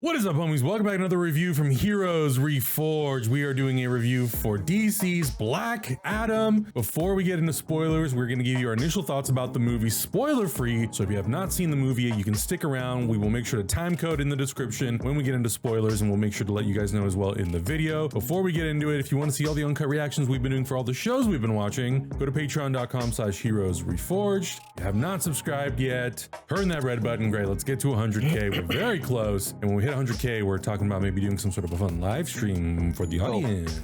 What is up, homies? Welcome back to another review from Heroes Reforged. We are doing a review for DC's Black Adam. Before we get into spoilers, we're going to give you our initial thoughts about the movie, spoiler-free. So if you have not seen the movie yet, you can stick around. We will make sure to time code in the description when we get into spoilers, and we'll make sure to let you guys know as well in the video. Before we get into it, if you want to see all the uncut reactions we've been doing for all the shows we've been watching, go to patreon.com/heroesreforged. If you have not subscribed yet, turn that red button. Great, let's get to 100K. We're very close. And when we hit 100K, we're talking about maybe doing some sort of a fun live stream for the audience.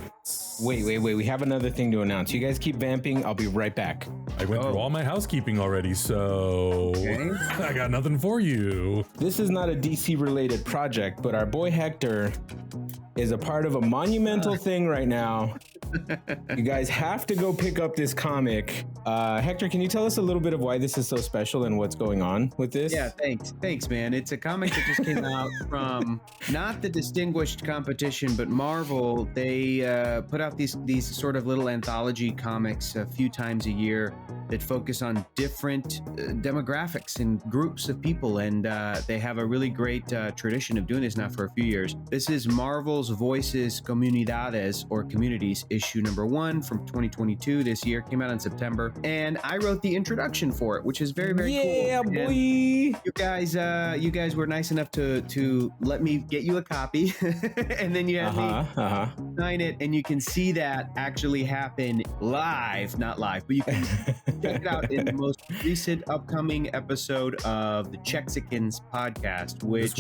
Wait. We have another thing to announce. You guys keep vamping. I'll be right back. I went through all my housekeeping already, so I got nothing for you. This is not a DC related project, but our boy Hector is a part of a monumental thing right now. You guys have to go pick up this comic. Hector, can you tell us a little bit of why this is so special and what's going on with this? Yeah, thanks, man. It's a comic that just came out from not the distinguished competition, but Marvel. They put out these sort of little anthology comics a few times a year that focus on different demographics and groups of people, and they have a really great tradition of doing this now for a few years. This is Marvel's Voices Comunidades, or Communities, issue number 1 from 2022. This year came out in September, and I wrote the introduction for it, which is very cool. Yeah, boy. And you guys were nice enough to let me get you a copy, and then you had me sign it, and you can see that actually happen live, not live, but you can check it out in the most recent upcoming episode of the Chexicans podcast, which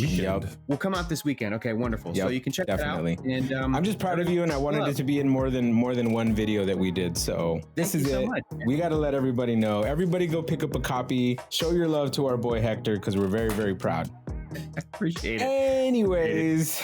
will come out this weekend. Okay, wonderful. So you can check that out. And I'm just proud of you, and I wanted it to be in more than one video that we did. So this is it. We got to let everybody know. Everybody go pick up a copy. Show your love to our boy Hector, because we're very proud. Appreciate it. Anyways,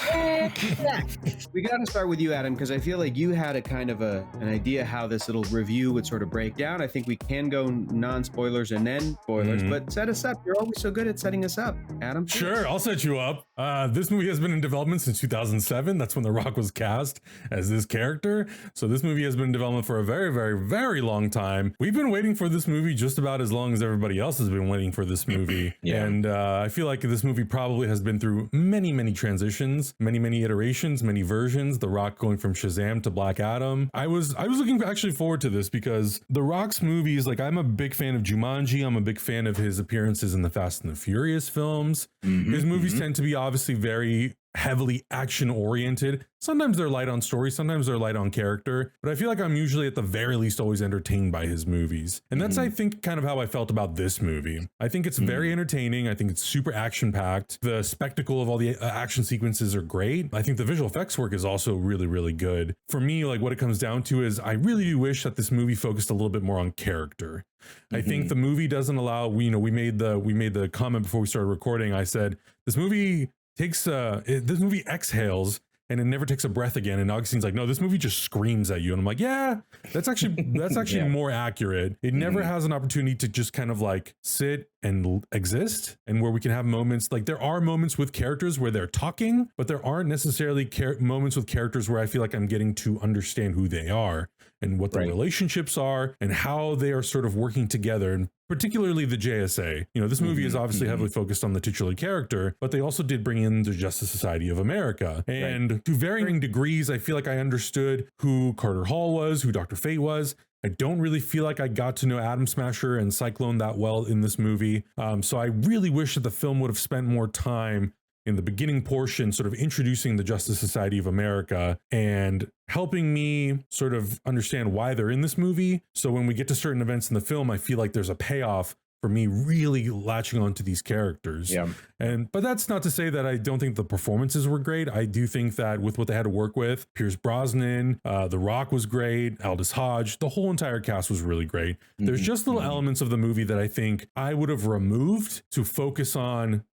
we got to start with you, Adam, because I feel like you had a kind of an idea how this little review would sort of break down. I think we can go non-spoilers and then spoilers, but set us up. You're always so good at setting us up, Adam. Sure, I'll set you up. This movie has been in development since 2007. That's when The Rock was cast as this character. So this movie has been in development for a very long time. We've been waiting for this movie just about as long as everybody else has been waiting for this movie. And I feel like this movie probably has been through many transitions, many iterations, many versions. The Rock going from Shazam to Black Adam. I was looking actually forward to this because The Rock's movies, like, I'm a big fan of Jumanji. I'm a big fan of his appearances in the Fast and the Furious films. His movies tend to be obviously very heavily action oriented. Sometimes they're light on story, sometimes they're light on character, but I feel like I'm usually at the very least always entertained by his movies. And that's, I think, kind of how I felt about this movie. I think it's very entertaining. I think it's super action packed. The spectacle of all the action sequences are great. I think the visual effects work is also really good. For me, like, what it comes down to is I really do wish that this movie focused a little bit more on character. I think the movie doesn't allow, we made the comment before we started recording. I said, this movie exhales and it never takes a breath again. And Augustine's like, no, this movie just screams at you. And I'm like, yeah, that's actually more accurate. It never has an opportunity to just kind of like sit and exist, and where we can have moments, like there are moments with characters where they're talking, but there aren't necessarily moments with characters where I feel like I'm getting to understand who they are and what their relationships are and how they are sort of working together. And particularly the JSA. This movie is obviously heavily focused on the titular character, but they also did bring in the Justice Society of America. And to varying degrees, I feel like I understood who Carter Hall was, who Dr. Fate was. I don't really feel like I got to know Atom Smasher and Cyclone that well in this movie. So I really wish that the film would have spent more time in the beginning portion, sort of introducing the Justice Society of America and helping me sort of understand why they're in this movie. So when we get to certain events in the film, I feel like there's a payoff for me really latching onto these characters. But that's not to say that I don't think the performances were great. I do think that with what they had to work with, Pierce Brosnan, The Rock was great, Aldous Hodge, the whole entire cast was really great. There's just little elements of the movie that I think I would have removed to focus on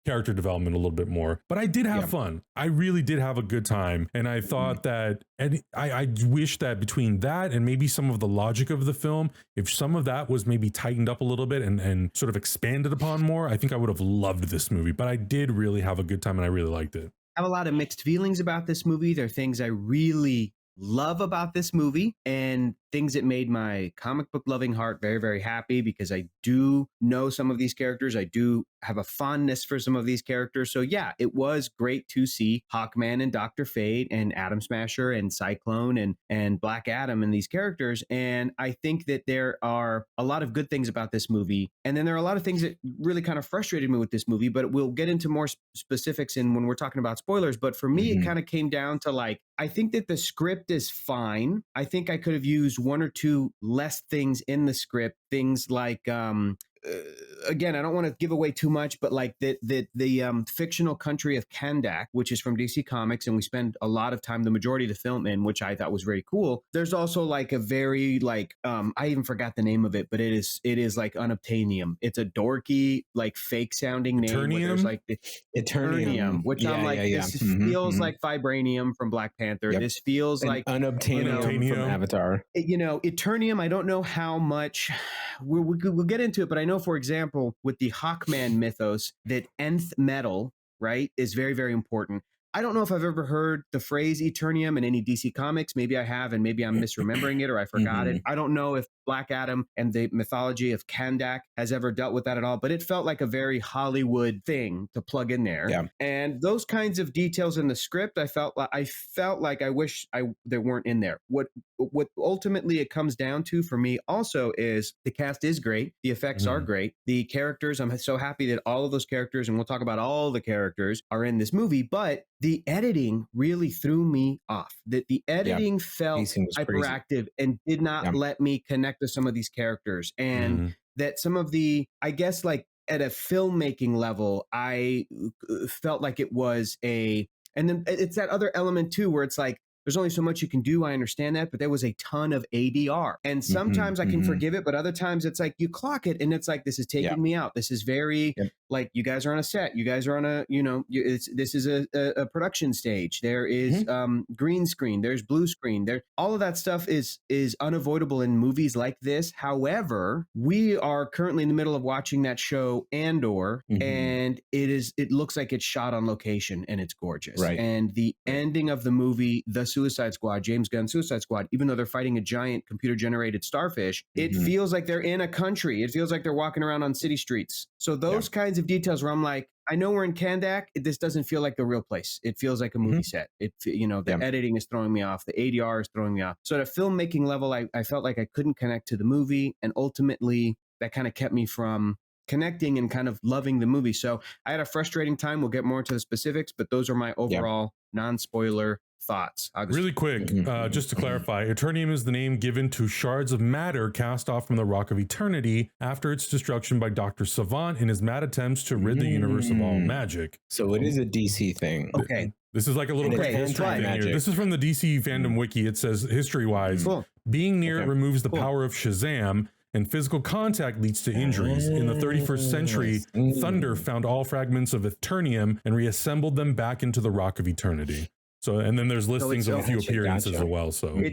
character development a little bit more, but I did have fun. I really did have a good time. And I thought that, and I wish that between that and maybe some of the logic of the film, if some of that was maybe tightened up a little bit and sort of expanded upon more, I think I would have loved this movie, but I did really have a good time and I really liked it. I have a lot of mixed feelings about this movie. There are things I really love about this movie and things that made my comic book loving heart very happy, because I do know some of these characters. I do have a fondness for some of these characters. So yeah, it was great to see Hawkman and Dr. Fate and Atom Smasher and Cyclone and Black Adam and these characters. And I think that there are a lot of good things about this movie. And then there are a lot of things that really kind of frustrated me with this movie, but we'll get into more specifics in when we're talking about spoilers. But for me, it kind of came down to like, I think that the script is fine. I think I could have used one or two less things in the script, things like, again, I don't want to give away too much, but like the fictional country of Kahndaq, which is from DC Comics, and we spend a lot of time, the majority of the film in, which I thought was very cool. There's also like a very like I even forgot the name of it, but it is like unobtainium. It's a dorky, like fake sounding name. There's like Eternium, which I'm like, this feels like vibranium from Black Panther. This feels like unobtainium from Avatar. Eternium. I don't know how much we'll get into it, but I know, for example, with the Hawkman mythos, that nth metal, right, is very, very important. I don't know if I've ever heard the phrase Eternium in any DC comics. Maybe I have, and maybe I'm misremembering it or I forgot it. I don't know if Black Adam and the mythology of Kahndaq has ever dealt with that at all, but it felt like a very Hollywood thing to plug in there. Yeah. And those kinds of details in the script, I felt like I wish they weren't in there. What ultimately it comes down to for me also is the cast is great. The effects are great. The characters, I'm so happy that all of those characters, and we'll talk about all the characters, are in this movie, but the editing really threw me off. That the editing felt hyperactive and did not let me connect to some of these characters. And that some of the, I guess, like at a filmmaking level, I felt like it was and then it's that other element too, where it's like, there's only so much you can do. I understand that, but there was a ton of ADR. And sometimes I can forgive it, but other times it's like you clock it and it's like, this is taking me out. This is very like, you guys are on a set. You guys are on a, this is a production stage. There is green screen. There's blue screen. There, all of that stuff is unavoidable in movies like this. However, we are currently in the middle of watching that show Andor, and it looks like it's shot on location and it's gorgeous. Right. And the ending of the movie, the Suicide Squad, James Gunn's Suicide Squad, even though they're fighting a giant computer-generated starfish, it feels like they're in a country. It feels like they're walking around on city streets. So those kinds of details where I'm like, I know we're in Kahndaq. This doesn't feel like the real place. It feels like a movie set. The editing is throwing me off. The ADR is throwing me off. So at a filmmaking level, I felt like I couldn't connect to the movie. And ultimately, that kind of kept me from connecting and kind of loving the movie. So I had a frustrating time. We'll get more into the specifics, but those are my overall non-spoiler thoughts. Really quick, just to clarify, Eternium is the name given to shards of matter cast off from the Rock of Eternity after its destruction by Dr. Savant in his mad attempts to rid the universe of all magic. So it is a DC thing. Okay. This is like a little quick history thing here. This is from the DC fandom wiki. It says, history-wise, being near it removes the power of Shazam, and physical contact leads to injuries. In the 31st century, Thunder found all fragments of Eternium and reassembled them back into the Rock of Eternity. So, and then there's listings of a few appearances as well. So it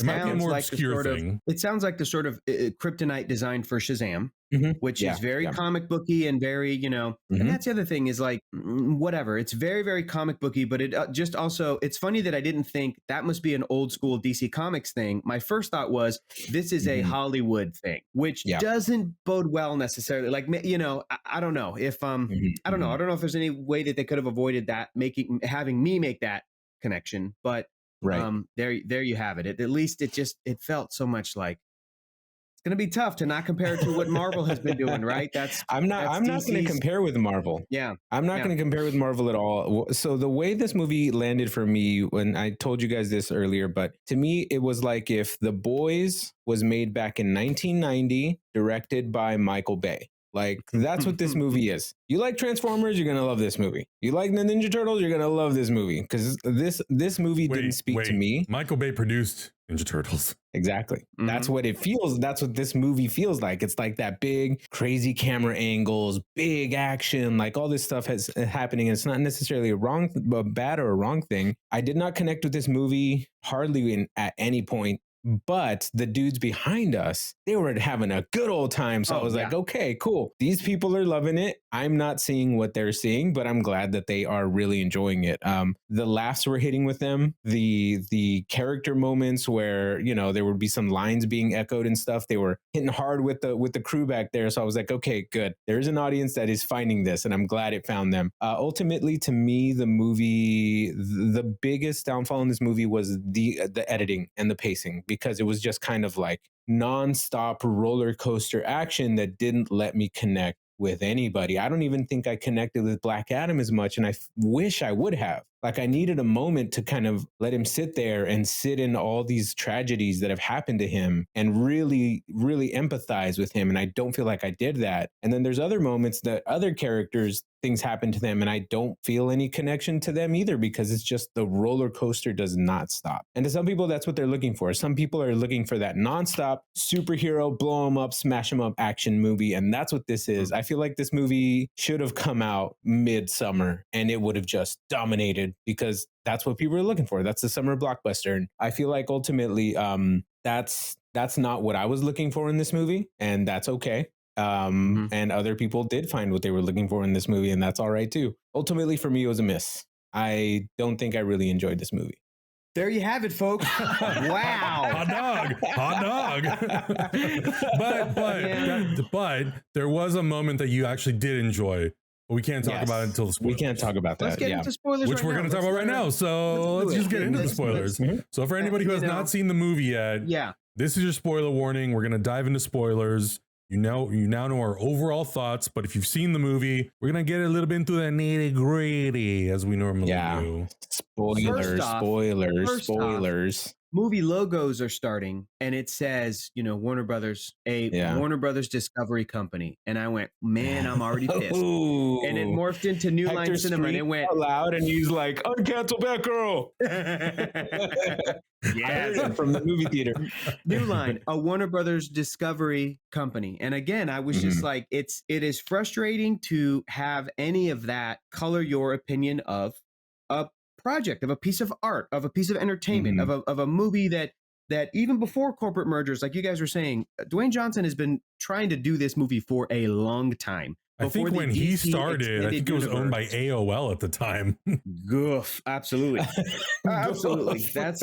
might be a more obscure thing. It sounds like the sort of kryptonite designed for Shazam, which is very comic booky and very, and that's the other thing is like, whatever. It's very, very comic booky, but it just also, it's funny that I didn't think that must be an old school DC Comics thing. My first thought was, this is a Hollywood thing, which doesn't bode well necessarily. Like, I don't know if, I don't know. I don't know if there's any way that they could have avoided that, having me make that connection, but there you have it. At least it felt so much like it's going to be tough to not compare it to what Marvel has been doing, right? I'm not going to compare with Marvel. I'm not going to compare with Marvel at all. So the way this movie landed for me, when I told you guys this earlier, but to me it was like if The Boys was made back in 1990, directed by Michael Bay. Like, that's what this movie is. You like Transformers, you're going to love this movie. You like the Ninja Turtles, you're going to love this movie. Because this movie didn't speak to me. Michael Bay produced Ninja Turtles. Exactly. That's what it feels. That's what this movie feels like. It's like that big, crazy camera angles, big action, like all this stuff is happening. It's not necessarily a bad or a wrong thing. I did not connect with this movie hardly at any point. but the dudes behind us, they were having a good old time. So I was like, okay, cool. These people are loving it. I'm not seeing what they're seeing, but I'm glad that they are really enjoying it. The laughs were hitting with them. The character moments where, you know, there would be some lines being echoed and stuff. They were hitting hard with the crew back there. So I was like, okay, good. There's an audience that is finding this, and I'm glad it found them. Ultimately, to me, the movie, the biggest downfall in this movie was the editing and the pacing, because it was just kind of like nonstop roller coaster action that didn't let me connect with anybody. I don't even think I connected with Black Adam as much, and I wish I would have. Like, I needed a moment to kind of let him sit there and sit in all these tragedies that have happened to him and really, really empathize with him. And I don't feel like I did that. And then there's other moments that other characters, things happen to them, and I don't feel any connection to them either, because it's just the roller coaster does not stop. And to some people, that's what they're looking for. Some people are looking for that nonstop superhero, blow them up, smash them up action movie. And that's what this is. I feel like this movie should have come out midsummer and it would have just dominated, because that's what people are looking for. That's the summer blockbuster. And I feel like ultimately that's not what I was looking for in this movie, and that's okay. And other people did find what they were looking for in this movie, and that's all right too. Ultimately, for me, it was a miss. I don't think I really enjoyed this movie. There you have it, folks. Wow. Hot dog. but there was a moment that you actually did enjoy. But we can't talk about it until the spoilers. We can't talk about that. Let's get into spoilers, which we're going to talk about right now. So let's just get into the spoilers. So for anybody who has not seen the movie yet, this is your spoiler warning. We're going to dive into spoilers. You now know our overall thoughts, but if you've seen the movie, we're going to get a little bit into the nitty gritty as we normally do. Spoilers. Movie logos are starting, and it says, Warner Brothers, Warner Brothers Discovery Company. And I went, man, I'm already pissed. And it morphed into New Line Cinema, and it went loud, and he's like, uncancel Batgirl. Yes, from the movie theater. New Line, a Warner Brothers Discovery Company. And again, I was just like, it is frustrating to have any of that color your opinion of a project, of a piece of art, of a piece of entertainment, of a movie that even before corporate mergers, like you guys were saying, Dwayne Johnson has been trying to do this movie for a long time. I think when he started, I think it was owned by AOL at the time. Goof, absolutely. Absolutely. That's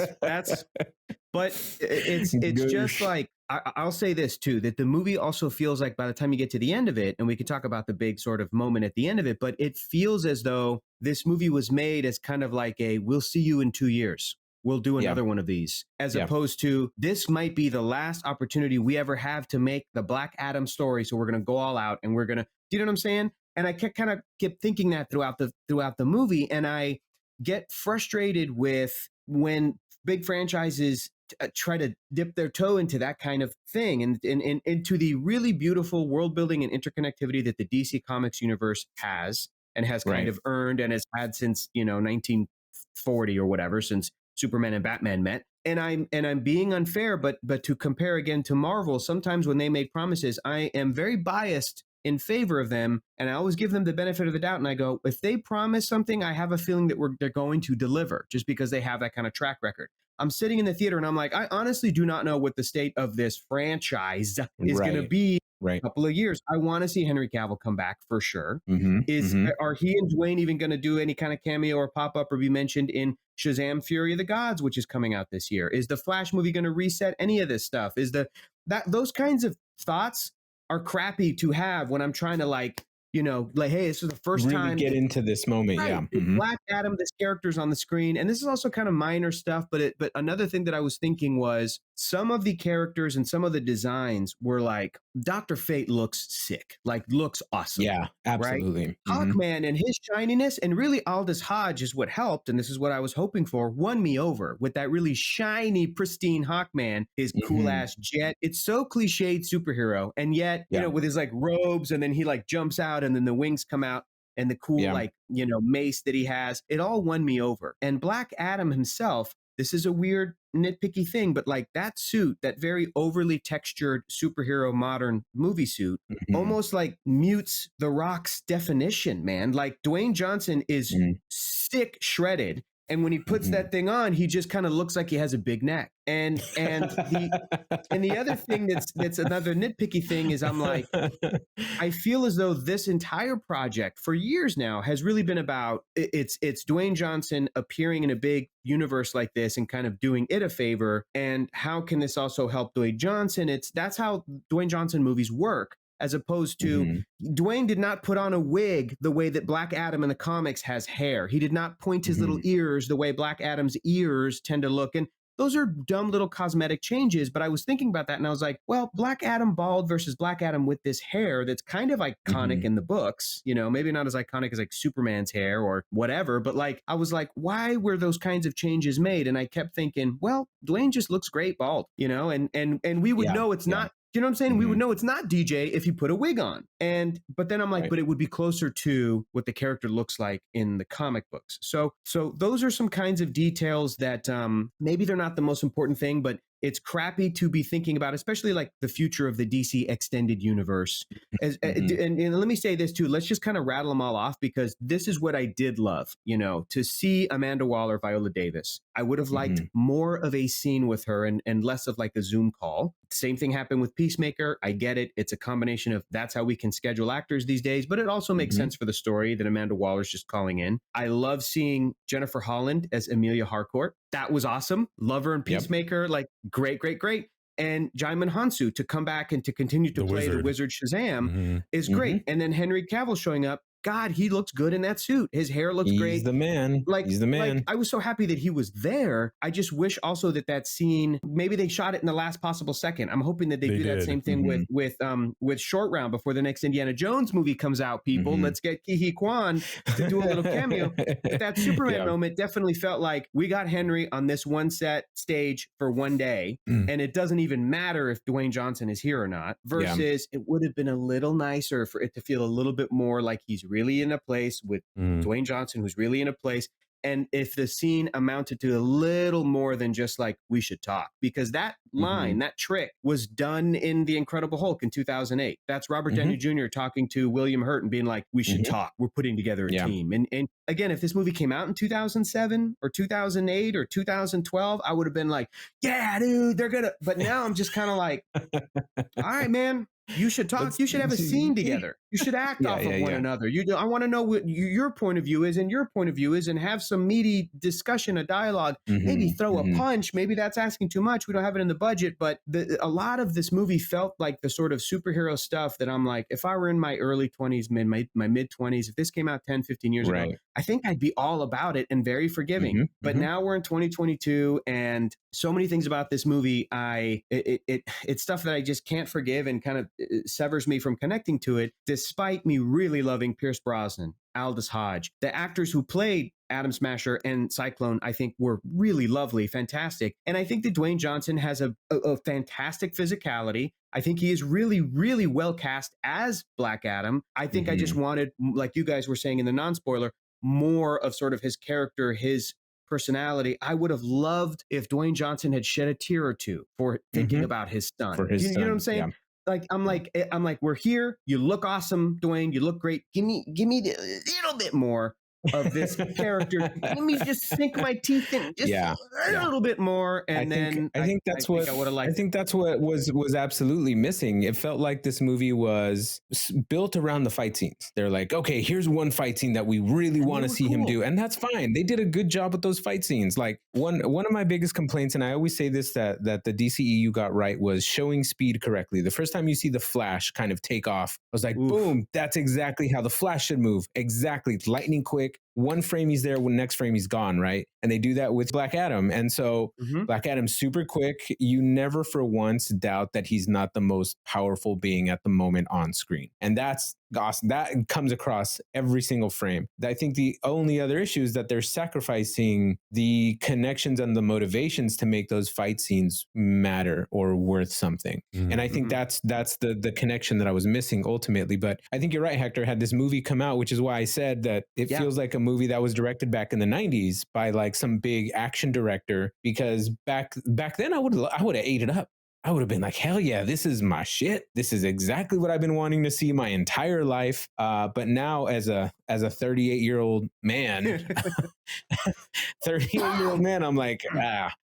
but it's just like, I'll say this too, that the movie also feels like by the time you get to the end of it, and we can talk about the big sort of moment at the end of it, but it feels as though this movie was made as kind of like we'll see you in 2 years. We'll do another one of these, as opposed to this might be the last opportunity we ever have to make the Black Adam story. So we're going to go all out, and we're going to, do you know what I'm saying? And I kept thinking that throughout the movie. And I get frustrated with when big franchises try to dip their toe into that kind of thing, and into the really beautiful world building and interconnectivity that the DC Comics universe has and has kind of earned and has had since 1940 or whatever, since Superman and Batman met. And I'm being unfair, but to compare again to Marvel, sometimes when they make promises, I am very biased in favor of them, and I always give them the benefit of the doubt. And I go, if they promise something, I have a feeling that they're going to deliver, just because they have that kind of track record. I'm sitting in the theater and I'm like, I honestly do not know what the state of this franchise is going to be in a couple of years. I want to see Henry Cavill come back for sure. Are he and Dwayne even going to do any kind of cameo or pop up or be mentioned in Shazam: Fury of the Gods, which is coming out this year? Is the Flash movie going to reset any of this stuff? Those kinds of thoughts are crappy to have when I'm trying to hey, this is the first really time get into this moment. Black Adam, this character's on the screen, and this is also kind of minor stuff, but another thing that I was thinking was some of the characters and some of the designs were like, Dr. Fate looks sick, looks awesome. Yeah, absolutely. Right? Hawkman and his shininess, and really Aldous Hodge is what helped, and this is what I was hoping for, won me over with that really shiny, pristine Hawkman, his cool ass jet. It's so cliched superhero, and yet, with his robes, and then he jumps out, and then the wings come out, and the cool mace that he has, it all won me over. And Black Adam himself, this is a weird nitpicky thing, but that suit, that very overly textured superhero modern movie suit, almost mutes The Rock's definition, man. Dwayne Johnson is sick shredded, And when he puts that thing on, he just kind of looks like he has a big neck. And the other thing that's another nitpicky thing is I'm like, I feel as though this entire project for years now has really been about it's Dwayne Johnson appearing in a big universe like this and kind of doing it a favor. And how can this also help Dwayne Johnson? That's how Dwayne Johnson movies work. As opposed to Dwayne did not put on a wig the way that Black Adam in the comics has hair. He did not point his little ears the way Black Adam's ears tend to look. And those are dumb little cosmetic changes. But I was thinking about that and I was like, well, Black Adam bald versus Black Adam with this hair that's kind of iconic in the books, you know, maybe not as iconic as like Superman's hair or whatever. But like, I was like, why were those kinds of changes made? And I kept thinking, well, Dwayne just looks great bald, you know, and we would know it's not. You know what I'm saying? We would know it's not DJ if he put a wig on. But then I'm like, but it would be closer to what the character looks like in the comic books. So those are some kinds of details that maybe they're not the most important thing, but it's crappy to be thinking about, especially like the future of the DC extended universe. And let me say this too. Let's just kind of rattle them all off because this is what I did love, you know, to see Amanda Waller, Viola Davis. I would have liked more of a scene with her and less of like a Zoom call. Same thing happened with Peacemaker. I get it. It's a combination of that's how we can schedule actors these days, but it also makes sense for the story that Amanda Waller's just calling in. I love seeing Jennifer Holland as Amelia Harcourt. That was awesome. Love her in Peacemaker. Like great. And Jaimin Hansu to come back and to continue to play the Wizard Shazam is great. And then Henry Cavill showing up. God, he looks good in that suit. His hair looks great. He's the man. He's the man. Like, I was so happy that he was there. I just wish also that scene, maybe they shot it in the last possible second. I'm hoping that they do that same thing with Short Round before the next Indiana Jones movie comes out, people. Let's get Ke Kwan to do a little cameo. But that Superman moment definitely felt like we got Henry on this one set stage for one day, and it doesn't even matter if Dwayne Johnson is here or not, versus it would have been a little nicer for it to feel a little bit more like he's really in a place with Dwayne Johnson, who's really in a place. And if the scene amounted to a little more than just like, we should talk, because that line, that trick was done in The Incredible Hulk in 2008. That's Robert Downey Jr. talking to William Hurt and being like, we should talk. We're putting together a team. And again, if this movie came out in 2007 or 2008 or 2012, I would have been like, yeah, dude, they're gonna. But now I'm just kind of like, all right, man. You should talk. You should have a scene together. You should act off of one another. I want to know what your point of view is and your point of view is, and have some meaty discussion, a dialogue. Maybe throw a punch. Maybe that's asking too much. We don't have it in the budget, but a lot of this movie felt like the sort of superhero stuff that I'm like, if I were in my early 20s, my mid 20s, if this came out 10, 15 years ago, I think I'd be all about it and very forgiving. But now we're in 2022, and so many things about this movie, it's stuff that I just can't forgive and kind of severs me from connecting to it, despite me really loving Pierce Brosnan, Aldous Hodge. The actors who played Adam Smasher and Cyclone, I think, were really lovely, fantastic. And I think that Dwayne Johnson has a fantastic physicality. I think he is really, really well cast as Black Adam. I think I just wanted, like you guys were saying in the non-spoiler, more of sort of his character, his personality. I would have loved if Dwayne Johnson had shed a tear or two for thinking about his son. You know what I'm saying? Yeah. Like I'm like, we're here. You look awesome, Dwayne. You look great. Give me a little bit more of this character. Let me just sink my teeth in just a little bit more, and I think that's what was absolutely missing. It felt like this movie was built around the fight scenes. They're like, okay, here's one fight scene that we really want to see him do, and that's fine. They did a good job with those fight scenes. Like one of my biggest complaints, and I always say this, that the DCEU got right, was showing speed correctly. The first time you see the Flash kind of take off, I was like, boom, that's exactly how the Flash should move. Exactly, lightning quick. One frame he's there, when next frame he's gone, right? And they do that with Black Adam. And so Black Adam's super quick. You never for once doubt that he's not the most powerful being at the moment on screen. And that's awesome. That comes across every single frame. I think the only other issue is that they're sacrificing the connections and the motivations to make those fight scenes matter or worth something. And I think that's the connection that I was missing ultimately. But I think you're right, Hector. Had this movie come out, which is why I said that it feels like a movie that was directed back in the 90s by like some big action director, because back then I would have ate it up. I would have been like, hell yeah, this is my shit. This is exactly what I've been wanting to see my entire life. But now as a 38-year-old man 38-year-old man, I'm like,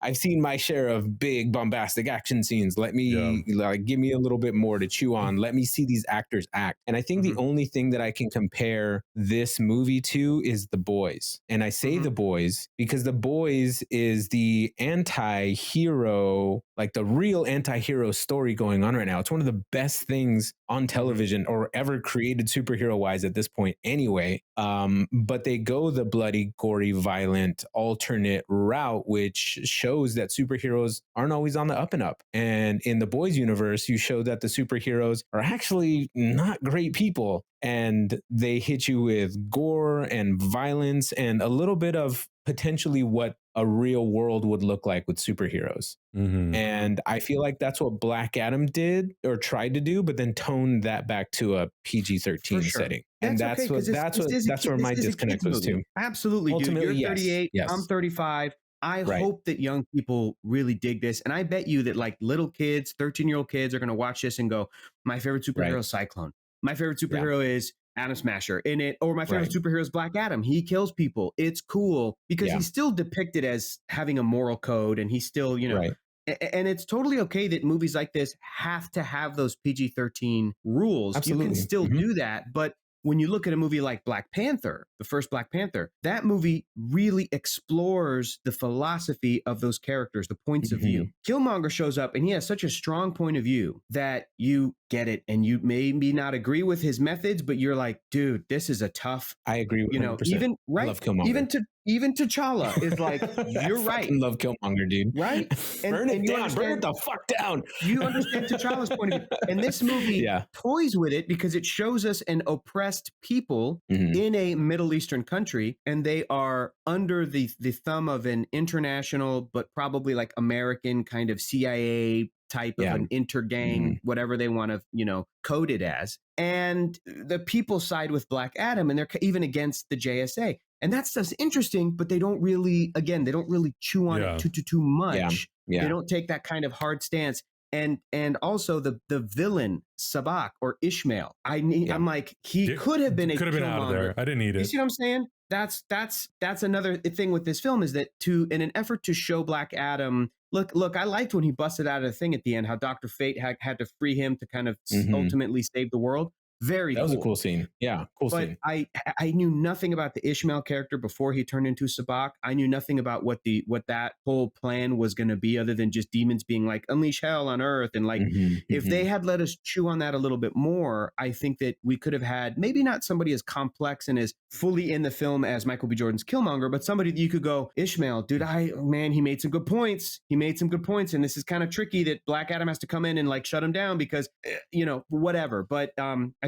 I've seen my share of big bombastic action scenes. Let me like give me a little bit more to chew on. Let me see these actors act. And I think the only thing that I can compare this movie to is The Boys. And I say The Boys because The Boys is the anti-hero, like the real anti-hero story going on right now. It's one of the best things on television or ever created superhero wise at this point anyway. But they go the bloody, gory, violent, alternate route, which shows that superheroes aren't always on the up and up. And in the Boys universe, you show that the superheroes are actually not great people. And they hit you with gore and violence and a little bit of potentially what a real world would look like with superheroes. And I feel like that's what Black Adam did or tried to do, but then toned that back to a PG-13 setting. And that's where my disconnect was too. Absolutely, ultimately, dude. You're 38, yes. I'm 35. I hope that young people really dig this. And I bet you that like little kids, 13-year-old kids are going to watch this and go, my favorite superhero is Cyclone. My favorite superhero is Adam Smasher in it, or my favorite superhero is Black Adam. He kills people. It's cool because he's still depicted as having a moral code, and he's still, you know, and it's totally okay that movies like this have to have those PG-13 rules. Absolutely. You can still do that, but when you look at a movie like Black Panther, the first Black Panther, that movie really explores the philosophy of those characters, the points of view. Killmonger shows up and he has such a strong point of view that you get it, and you maybe not agree with his methods, but you're like, dude, this is a tough. I agree with 100%. You know, even I love Killmonger. Even T'Challa is like, you're right. I love Killmonger, dude. Right? And, burn it down. Burn it the fuck down. You understand T'Challa's point of view. And this movie toys with it because it shows us an oppressed people in a Middle Eastern country, and they are under the thumb of an international, but probably like American kind of CIA type of an intergang, whatever they want to, you know, code it as. And the people side with Black Adam, and they're even against the JSA. And that stuff's interesting, but they don't really, again, they don't really chew on it too much. They don't take that kind of hard stance. And also the villain Sabak or Ishmael. I'm like, he could have been could have been out of there. I didn't need it. You see what I'm saying? That's another thing with this film, is that in an effort to show Black Adam, look, I liked when he busted out of the thing at the end, how Dr. Fate had to free him to kind of ultimately save the world. That was a cool scene. Yeah, cool scene. I knew nothing about the Ishmael character before he turned into Sabak. I knew nothing about what that whole plan was going to be, other than just demons being like, unleash hell on earth. And like, if they had let us chew on that a little bit more, I think that we could have had maybe not somebody as complex and as fully in the film as Michael B. Jordan's Killmonger, but somebody that you could go, Ishmael, dude, he made some good points. And this is kind of tricky that Black Adam has to come in and like shut him down because, you know, whatever. But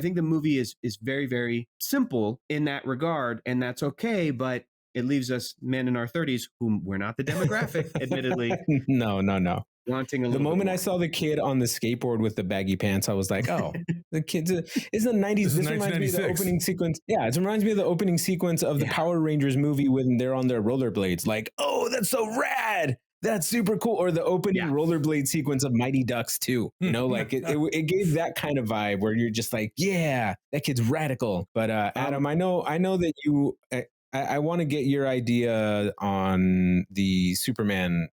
I think the movie is very, very simple in that regard, and that's okay, but it leaves us men in our 30s, whom we're not the demographic, admittedly. No. Wanting the moment I saw the kid on the skateboard with the baggy pants, I was like, oh, the kid's it's the 90s. This reminds me of the opening sequence. Yeah, it reminds me of the opening sequence of the Power Rangers movie when they're on their rollerblades. Like, oh, that's so rad. That's super cool. Or the opening rollerblade sequence of Mighty Ducks 2. You know, like it gave that kind of vibe where you're just like, yeah, that kid's radical. But Adam, I know that you. I want to get your idea on the Superman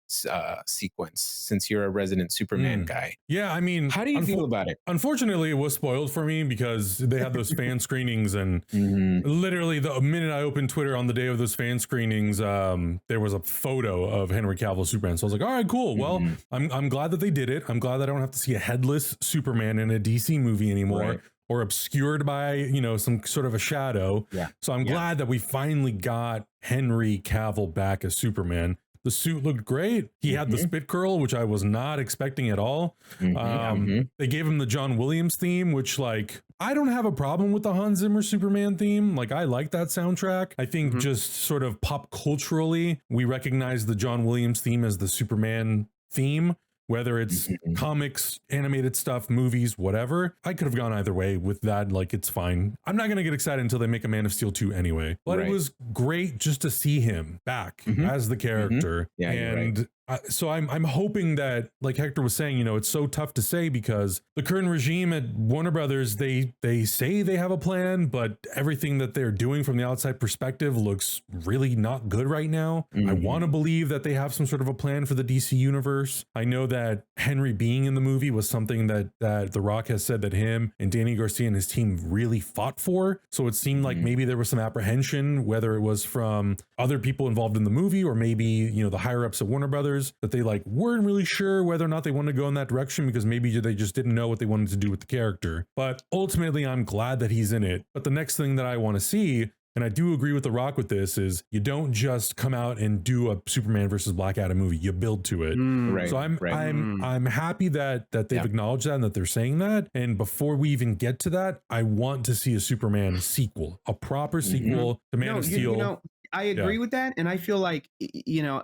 sequence, since you're a resident Superman guy. Yeah, I mean, how do you feel about it? Unfortunately, it was spoiled for me because they had those fan screenings, and literally the minute I opened Twitter on the day of those fan screenings, there was a photo of Henry Cavill Superman. So I was like, all right, cool. Well, I'm glad that they did it. I'm glad that I don't have to see a headless Superman in a DC movie anymore. Right. Or obscured by, you know, some sort of a shadow. Yeah. So I'm glad that we finally got Henry Cavill back as Superman. The suit looked great. He had the spit curl, which I was not expecting at all. They gave him the John Williams theme, which, like, I don't have a problem with the Hans Zimmer Superman theme. Like, I like that soundtrack. I think just sort of pop culturally, we recognize the John Williams theme as the Superman theme. Whether it's comics, animated stuff, movies, whatever. I could have gone either way with that. Like, it's fine. I'm not going to get excited until they make a Man of Steel 2 anyway. But it was great just to see him back as the character. Yeah, and So I'm hoping that, like Hector was saying, you know, it's so tough to say because the current regime at Warner Brothers, they say they have a plan, but everything that they're doing from the outside perspective looks really not good right now. I want to believe that they have some sort of a plan for the DC universe. I know that Henry being in the movie was something that The Rock has said that him and Danny Garcia and his team really fought for. So it seemed like maybe there was some apprehension, whether it was from other people involved in the movie or maybe, you know, the higher ups at Warner Brothers, that they like weren't really sure whether or not they wanted to go in that direction because maybe they just didn't know what they wanted to do with the character. But ultimately, I'm glad that he's in it. But the next thing that I want to see, and I do agree with The Rock with this, is you don't just come out and do a Superman versus Black Adam movie. You build to it. Right, so I'm happy that they've acknowledged that and that they're saying that. And before we even get to that, I want to see a Superman sequel, a proper sequel to Man of Steel. You know, I agree with that, and I feel like, you know,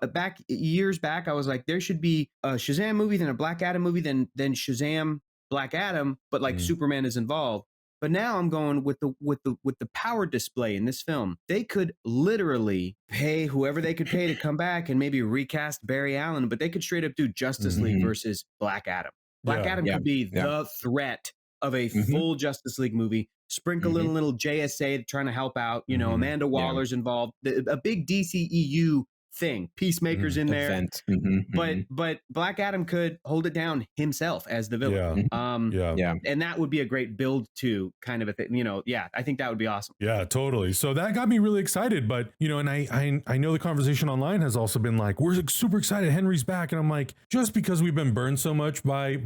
years back, I was like, there should be a Shazam movie, then a Black Adam movie, then Shazam, Black Adam, but like Superman is involved. But now I'm going with the power display in this film. They could literally pay whoever they could pay to come back and maybe recast Barry Allen, but they could straight up do Justice League versus Black Adam. Black Adam could be the threat of a full Justice League movie. Sprinkle in a little JSA trying to help out. You know, Amanda Waller's involved. A big DCEU thing. Peacemaker's in there. But Black Adam could hold it down himself as the villain. And that would be a great build to kind of a thing. You know, I think that would be awesome. Yeah, totally. So that got me really excited. But, you know, and I know the conversation online has also been like, we're super excited Henry's back. And I'm like, just because we've been burned so much by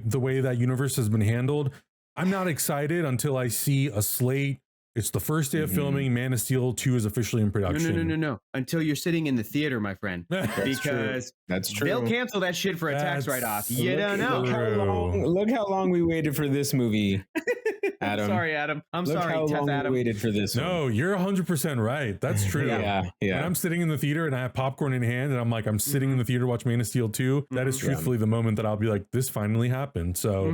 the way that universe has been handled, I'm not excited until I see a slate. It's the first day of filming. Man of Steel 2 is officially in production. No. Until you're sitting in the theater, my friend. Because that's true. They'll cancel that shit for a tax write-off. You don't know. Look how long we waited for this movie, Adam. Sorry, Adam. I'm sorry, Teth Adam. We waited for this. No, you're 100% right. That's true. Yeah. When I'm sitting in the theater and I have popcorn in hand and I'm like, I'm sitting in the theater watching Man of Steel 2, that is truthfully the moment that I'll be like, this finally happened. So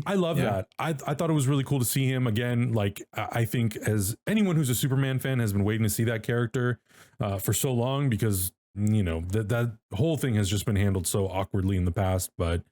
I love that. I thought it was really cool to see him again. Like, I think as anyone who's a Superman fan has been waiting to see that character for so long, because you know that whole thing has just been handled so awkwardly in the past. But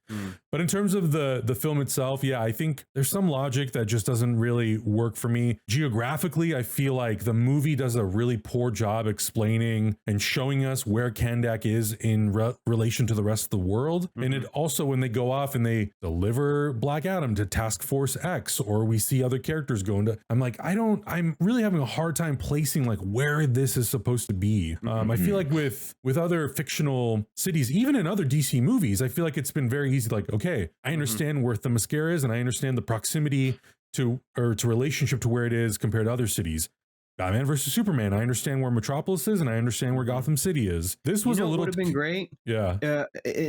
in terms of the film itself, I think there's some logic that just doesn't really work for me. Geographically, I feel like the movie does a really poor job explaining and showing us where Kahndaq is in relation to the rest of the world. And it also, when they go off and they deliver Black Adam to Task Force X, or we see other characters going to, I'm really having a hard time placing like where this is supposed to be. I feel like with other fictional cities, even in other DC movies, I feel like it's been very easy. Like, okay, I understand where Themyscira is and I understand the proximity to relationship to where it is compared to other cities. Batman versus Superman, I understand where Metropolis is and I understand where Gotham City is. This was a little would have been great.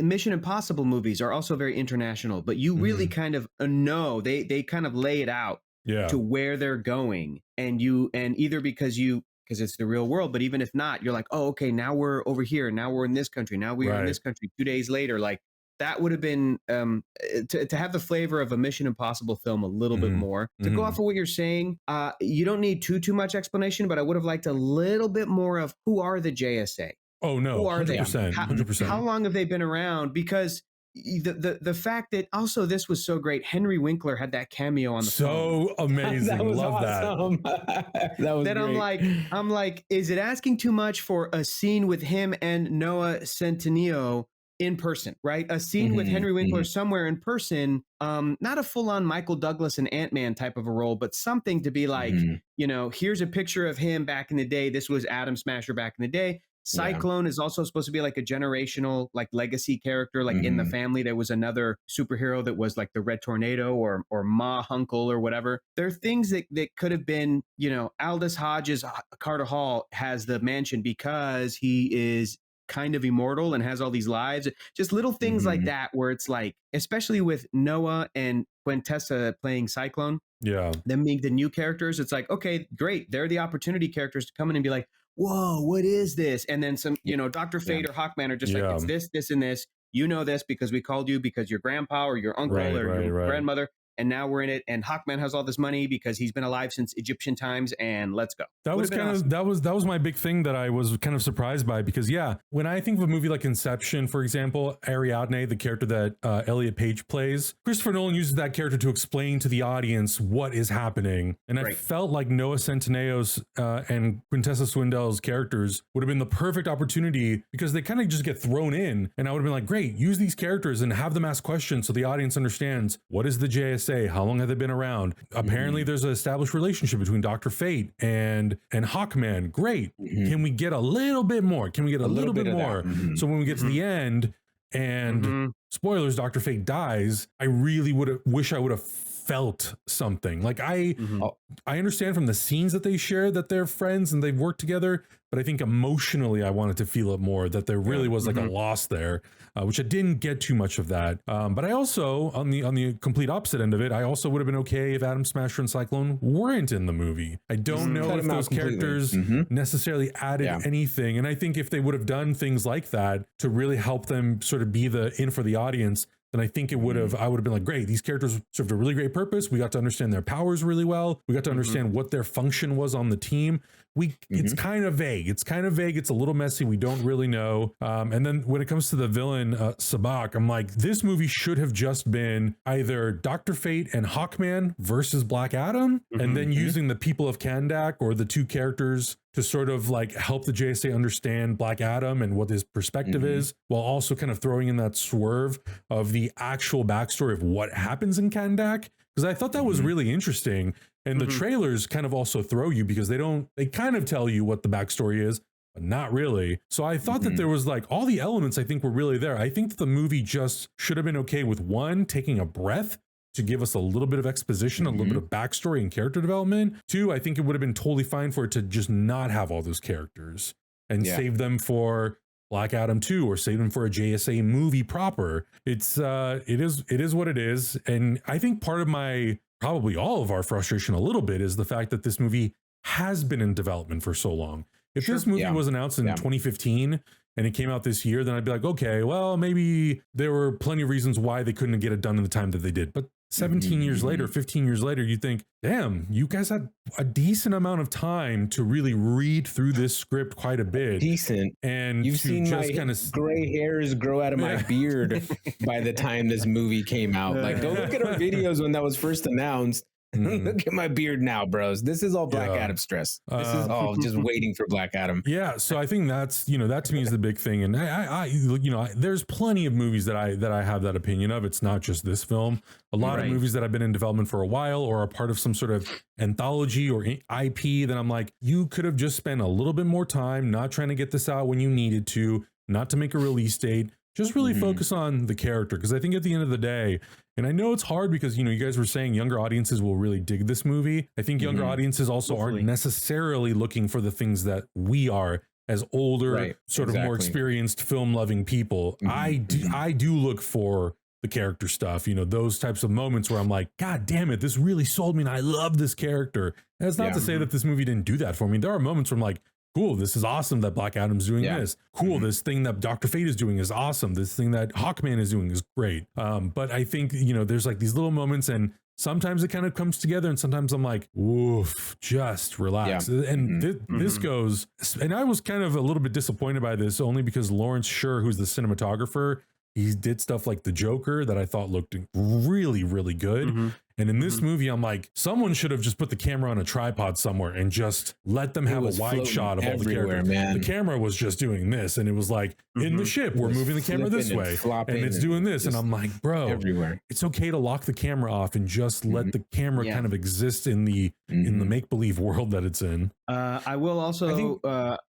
Mission Impossible movies are also very international, but you really kind of know they kind of lay it out to where they're going, and either because it's the real world, but even if not, you're like, oh, okay, now we're over here, now we're in this country, now we are in this country 2 days later. Like, that would have been to have the flavor of a Mission Impossible film a little bit more. To go off of what you're saying, you don't need too much explanation, but I would have liked a little bit more of who are the JSA. Oh no, who are 100%, they? 100%. How long have they been around? Because the fact that also this was so great. Henry Winkler had that cameo on the phone. So amazing. Love awesome. That was great. I'm like, is it asking too much for a scene with him and Noah Centineo in person, right? A scene with Henry Winkler somewhere in person, not a full-on Michael Douglas and Ant-Man type of a role, but something to be like, you know, here's a picture of him back in the day. This was Adam Smasher back in the day. Cyclone is also supposed to be like a generational, like legacy character. Like in the family, there was another superhero that was like the Red Tornado or Ma Hunkle or whatever. There are things that could have been, you know, Aldous Hodges, Carter Hall has the mansion because he is kind of immortal and has all these lives. Just little things like that where it's like, especially with Noah and Quintessa playing Cyclone, them being the new characters, it's like, okay, great. They're the opportunity characters to come in and be like, whoa, what is this? And then some, you know, Dr. Fate or Hawkman are just like, it's this, this, and this. You know this because we called you because your grandpa or your uncle or your grandmother and now we're in it, and Hawkman has all this money because he's been alive since Egyptian times, and let's go. That was kind of awesome. that was my big thing that I was kind of surprised by, because when I think of a movie like Inception, for example, Ariadne, the character that Elliot Page plays, Christopher Nolan uses that character to explain to the audience what is happening, and I felt like Noah Centineo's and Quintessa Swindell's characters would have been the perfect opportunity, because they kind of just get thrown in, and I would have been like, great, use these characters and have them ask questions so the audience understands what is the JSA, how long have they been around. Apparently there's an established relationship between Dr. Fate and Hawkman. Great. Can we get a little bit more? Can we get a little bit more? So when we get to the end and spoilers, Dr. Fate dies, I really wish I would have felt something. Like I understand from the scenes that they share that they're friends and they've worked together, but I think emotionally I wanted to feel it more, that there really was like a loss there, which I didn't get too much of that. But I also, on the complete opposite end of it, I also would have been okay if Adam, Smasher, and Cyclone weren't in the movie. I don't know if those characters necessarily added anything. And I think if they would have done things like that to really help them sort of be in for the audience, then I think I would have been like, great, these characters served a really great purpose. We got to understand their powers really well. We got to understand what their function was on the team. It's kind of vague. It's a little messy. We don't really know. And then when it comes to the villain, Sabak, I'm like, this movie should have just been either Dr. Fate and Hawkman versus Black Adam, and then using the people of Kahndaq or the two characters to sort of like help the JSA understand Black Adam and what his perspective is, while also kind of throwing in that swerve of the actual backstory of what happens in Kahndaq. Because I thought that was really interesting. And the trailers kind of also throw you, because they kind of tell you what the backstory is, but not really. So I thought that there was like all the elements I think were really there. I think that the movie just should have been okay with one, taking a breath to give us a little bit of exposition, a little bit of backstory and character development. Two, I think it would have been totally fine for it to just not have all those characters and save them for Black Adam 2 or save them for a JSA movie proper. It is what it is. And I think part of probably all of our frustration a little bit is the fact that this movie has been in development for so long. If this movie was announced in 2015 and it came out this year, then I'd be like, okay, well, maybe there were plenty of reasons why they couldn't get it done in the time that they did. But 17 years later, 15 years later, you think, damn, you guys had a decent amount of time to really read through this script quite a bit. Decent. And you've seen my gray hairs grow out of my beard by the time this movie came out. Like, go look at our videos when that was first announced. Look at my beard now, bros. This is all Black Adam stress. This is all just waiting for Black Adam. Yeah, so I think that's, that to me is the big thing. And I there's plenty of movies that I have that opinion of. It's not just this film. A lot of movies that have been in development for a while or are part of some sort of anthology or IP that I'm like, you could have just spent a little bit more time not trying to get this out when you needed to, not to make a release date. Just really focus on the character, because I think at the end of the day, and I know it's hard because, you guys were saying younger audiences will really dig this movie. I think younger audiences also aren't necessarily looking for the things that we are as older, sort of more experienced film loving people. I do look for the character stuff, those types of moments where I'm like, God damn it, this really sold me and I love this character. And it's not to say that this movie didn't do that for me. There are moments where I'm like, cool, this is awesome that Black Adam's doing this. Cool, this thing that Dr. Fate is doing is awesome. This thing that Hawkman is doing is great. But I think, there's like these little moments, and sometimes it kind of comes together, and sometimes I'm like, woof, just relax. And this goes, and I was kind of a little bit disappointed by this, only because Lawrence Sher, who's the cinematographer, he did stuff like The Joker that I thought looked really, really good. And in this movie, I'm like, someone should have just put the camera on a tripod somewhere and just let them have a wide shot of all the characters. Man. The camera was just doing this, and it was like, in the ship, we're moving the camera this way, and it's doing this. And I'm like, bro, it's okay to lock the camera off and just let the camera kind of exist in the make-believe world that it's in. I will also,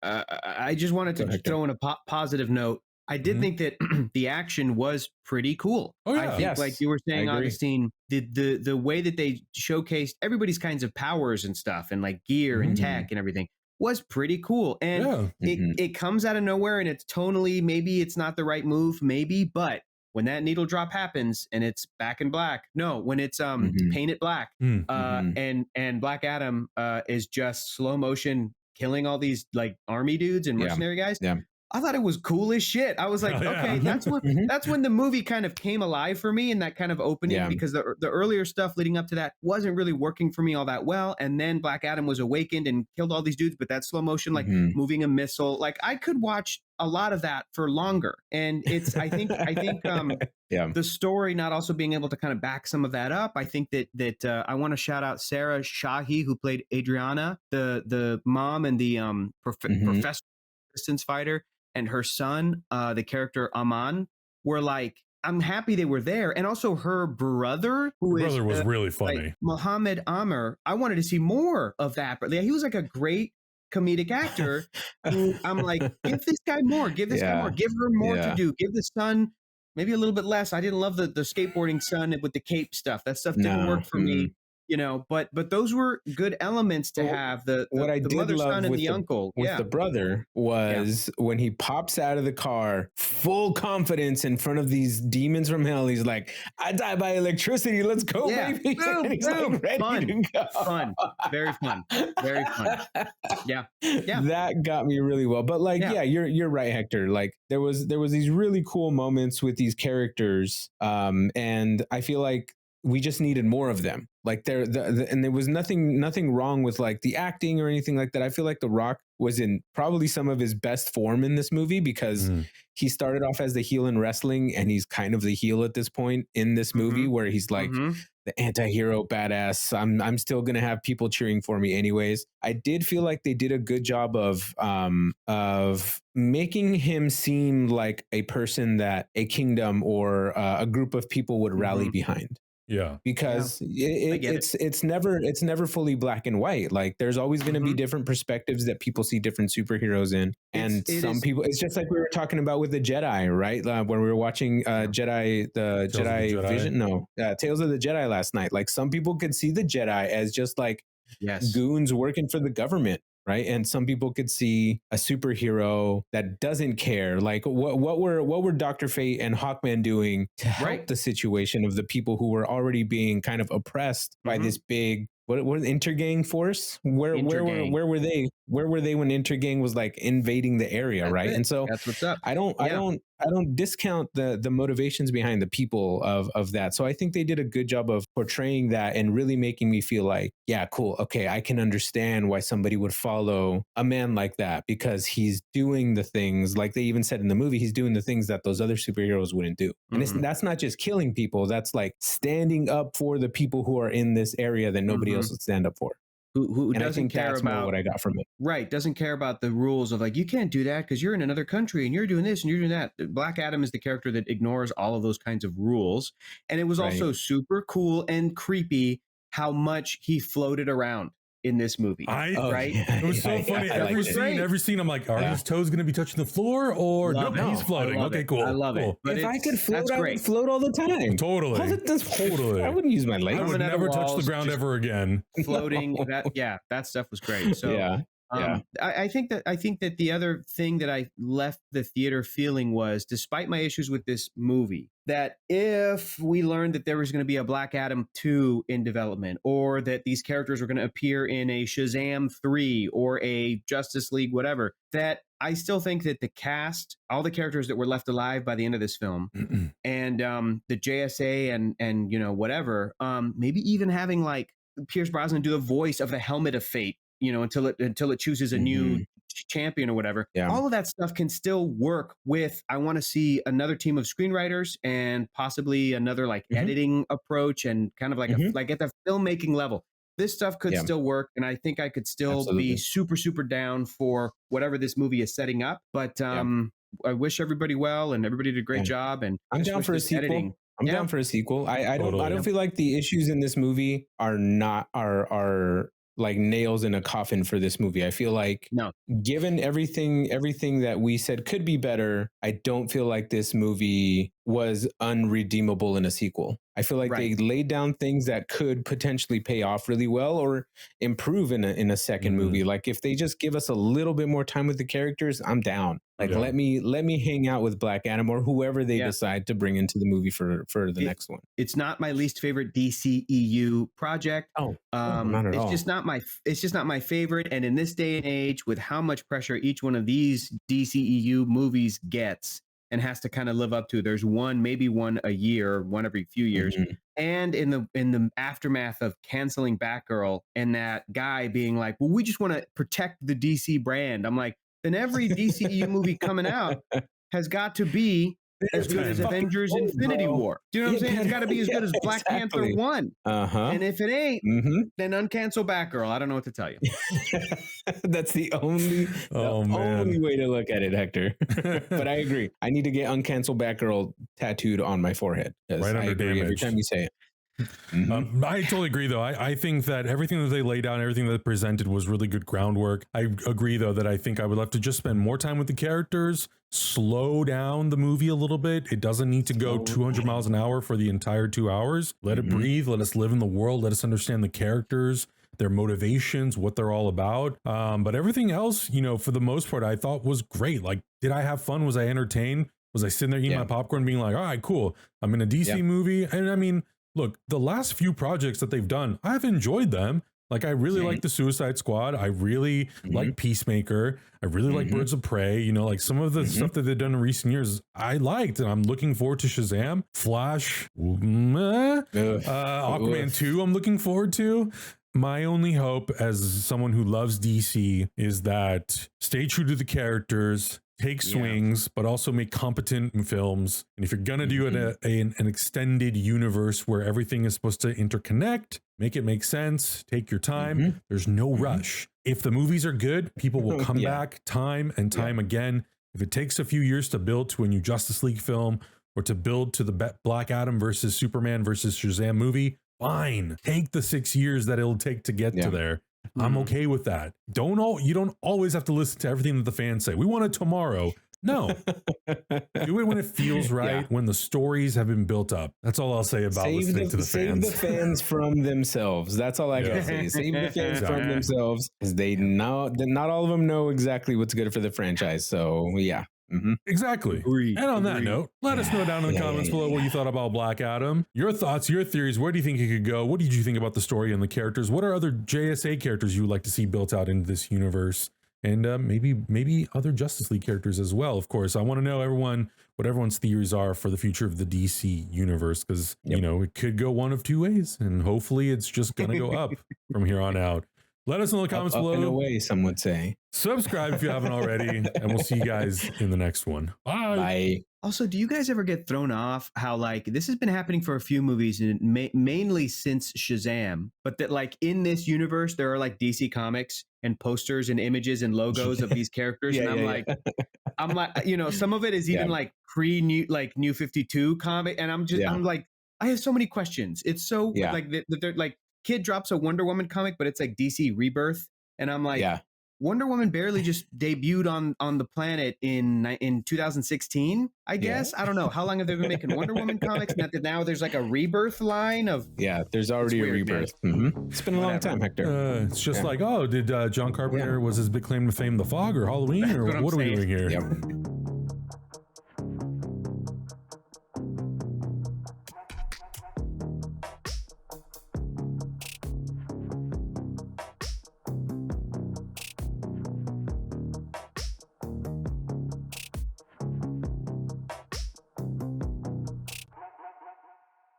I just wanted to throw in a positive note. I did think that the action was pretty cool. Oh, yeah. I think, like you were saying, Augustine, the way that they showcased everybody's kinds of powers and stuff, and like gear and tech and everything was pretty cool. And it comes out of nowhere, and it's tonally, maybe it's not the right move, maybe, but when that needle drop happens and it's back in black, when it's painted black, and Black Adam is just slow motion killing all these like army dudes and mercenary guys. I thought it was cool as shit. I was like, Oh, yeah. okay, that's when the movie kind of came alive for me in that kind of opening, because the earlier stuff leading up to that wasn't really working for me all that well. And then Black Adam was awakened and killed all these dudes, but that slow motion, like moving a missile, like I could watch a lot of that for longer. And it's, I think the story not also being able to kind of back some of that up. I think that I want to shout out Sarah Shahi, who played Adriana, the mom and the professor resistance fighter, and her son, the character Aman, were like, I'm happy they were there. And also her brother, was really funny. Like Mohammed Amr. I wanted to see more of that. But yeah, he was like a great comedic actor who I'm like, give this guy more, give this guy more, give her more to do, give the son maybe a little bit less. I didn't love the skateboarding son with the cape stuff. That stuff didn't work for me. You know, but those were good elements to have. The mother, son, and the uncle with the brother was when he pops out of the car, full confidence in front of these demons from hell. He's like, "I die by electricity. Let's go, baby!" Boom, he's boom. like, Fun, fun, very fun, very fun. Yeah, that got me really well. But like, you're right, Hector. Like there was these really cool moments with these characters, and I feel like we just needed more of them. Like and there was nothing wrong with like the acting or anything like that. I feel like The Rock was in probably some of his best form in this movie, because he started off as the heel in wrestling, and he's kind of the heel at this point in this movie, where he's like the anti-hero badass. I'm still gonna have people cheering for me anyways. I did feel like they did a good job of making him seem like a person that a kingdom or a group of people would rally behind. Yeah, because it's never fully black and white. Like there's always going to be different perspectives that people see different superheroes in, and some people. It's just like we were talking about with the Jedi, right? When we were watching Jedi Vision, Tales of the Jedi last night. Like some people could see the Jedi as just like goons working for the government. Right. And some people could see a superhero that doesn't care. Like what were Dr. Fate and Hawkman doing to help the situation of the people who were already being kind of oppressed by this big what intergang force? Where were they? Where were they when Intergang was like invading the area, right? And so that's what's up. I don't discount the motivations behind the people of that. So I think they did a good job of portraying that and really making me feel like, yeah, cool. Okay, I can understand why somebody would follow a man like that, because he's doing the things, like they even said in the movie, he's doing the things that those other superheroes wouldn't do. And that's not just killing people, that's like standing up for the people who are in this area that nobody else would stand up for. Who doesn't care about what I got from it. Right. Doesn't care about the rules of like, you can't do that because you're in another country and you're doing this and you're doing that. Black Adam is the character that ignores all of those kinds of rules. And it was also super cool and creepy how much he floated around in this movie. It was so funny. Every scene, I'm like, are his toes going to be touching the floor or no? He's floating. Okay, cool. I love it. But if I could float, I would float all the time. Totally. I wouldn't use my legs. I would never touch the ground ever again. Floating. That stuff was great. So I think that the other thing that I left the theater feeling was, despite my issues with this movie, that if we learned that there was going to be a Black Adam 2 in development, or that these characters were going to appear in a Shazam 3 or a Justice League, whatever, that I still think that the cast, all the characters that were left alive by the end of this film, and the JSA and you know, whatever, maybe even having like Pierce Brosnan do the voice of the Helmet of Fate, you know, until it chooses a new champion or whatever. All of that stuff can still work with, I want to see another team of screenwriters and possibly another like editing approach and kind of like like at the filmmaking level. This stuff could still work, and I think I could still be super, super down for whatever this movie is setting up. But I wish everybody well, and everybody did a great job. And I'm down for a sequel. I'm down for a sequel. I don't feel like the issues in this movie are like nails in a coffin for this movie. I feel like given everything that we said could be better, I don't feel like this movie was unredeemable in a sequel. I feel like they laid down things that could potentially pay off really well or improve in a second movie. Like if they just give us a little bit more time with the characters, I'm down. Like Yeah. let me hang out with Black Adam or whoever they Yeah. decide to bring into the movie for the next one. It's not my least favorite DCEU project. Oh, not at all. It's just not my favorite. And in this day and age, with how much pressure each one of these DCEU movies gets and has to kind of live up to, there's maybe one a year, one every few years. Mhm. And in the aftermath of canceling Batgirl and that guy being like, well, we just want to protect the DC brand. I'm like, then every DCEU movie coming out has got to be as good as Avengers Infinity War. Do you know what I'm saying? It's got to be as good as Black Panther 1. And if it ain't, then uncancel Batgirl. I don't know what to tell you. That's the only way to look at it, Hector. But I agree. I need to get uncancel Batgirl tattooed on my forehead. Right under damage. Every time you say it. I totally agree, though. I think that everything that they laid out, everything that they presented was really good groundwork. I agree, though, that I think I would love to just spend more time with the characters, slow down the movie a little bit. It doesn't need to go 200 miles an hour for the entire 2 hours. Let it breathe. Let us live in the world. Let us understand the characters, their motivations, what they're all about. But everything else, you know, for the most part, I thought was great. Like, did I have fun? Was I entertained? Was I sitting there eating my popcorn being like, all right, cool, I'm in a DC movie? And I mean, look, the last few projects that they've done, I've enjoyed them. Like, I really like the Suicide Squad. I really like Peacemaker. I really like Birds of Prey. You know, like some of the stuff that they've done in recent years, I liked, and I'm looking forward to Shazam, Flash, Aquaman 2, I'm looking forward to. My only hope as someone who loves DC is that stay true to the characters, take swings, but also make competent films. And if you're gonna do an extended universe where everything is supposed to interconnect, make it make sense. Take your time. There's no rush. If the movies are good, people will come back time and time again. If it takes a few years to build to a new Justice League film or to build to the Black Adam versus Superman versus Shazam movie, fine. Take the 6 years that it'll take to get to there. I'm okay with that. You don't always have to listen to everything that the fans say. We want it tomorrow. No. Do it when it feels right, when the stories have been built up. That's all I'll say about listening to the fans. Save the fans from themselves. That's all I gotta say. Save the fans from themselves, because not all of them know exactly what's good for the franchise. So yeah. Exactly. And on that note, let us know down in the comments below what you thought about Black Adam. Your thoughts, your theories. Where do you think it could go? What did you think about the story and the characters? What are other JSA characters you would like to see built out into this universe? And maybe other Justice League characters as well. Of course, I want to know what everyone's theories are for the future of the DC universe, because you know, it could go one of two ways, and hopefully it's just gonna go up from here on out. Let us know in the comments below. Up and away, some would say. Subscribe if you haven't already, and we'll see you guys in the next one. Bye. Bye. Also, do you guys ever get thrown off how, like, this has been happening for a few movies and mainly since Shazam, but that, like, in this universe, there are like DC comics and posters and images and logos of these characters. And I'm like, you know, some of it is even like New 52 comic. And I'm like, I have so many questions. It's so like, they're like, kid drops a Wonder Woman comic, but it's like DC Rebirth. And I'm like, Wonder Woman barely just debuted on the planet in 2016, I guess. I don't know. How long have they been making Wonder Woman comics? Now there's like a Rebirth line of... Yeah, there's already a Rebirth. It's been a long time, Hector. It's just like, oh, did John Carpenter, was his big claim to fame The Fog or Halloween? Or what are we doing here?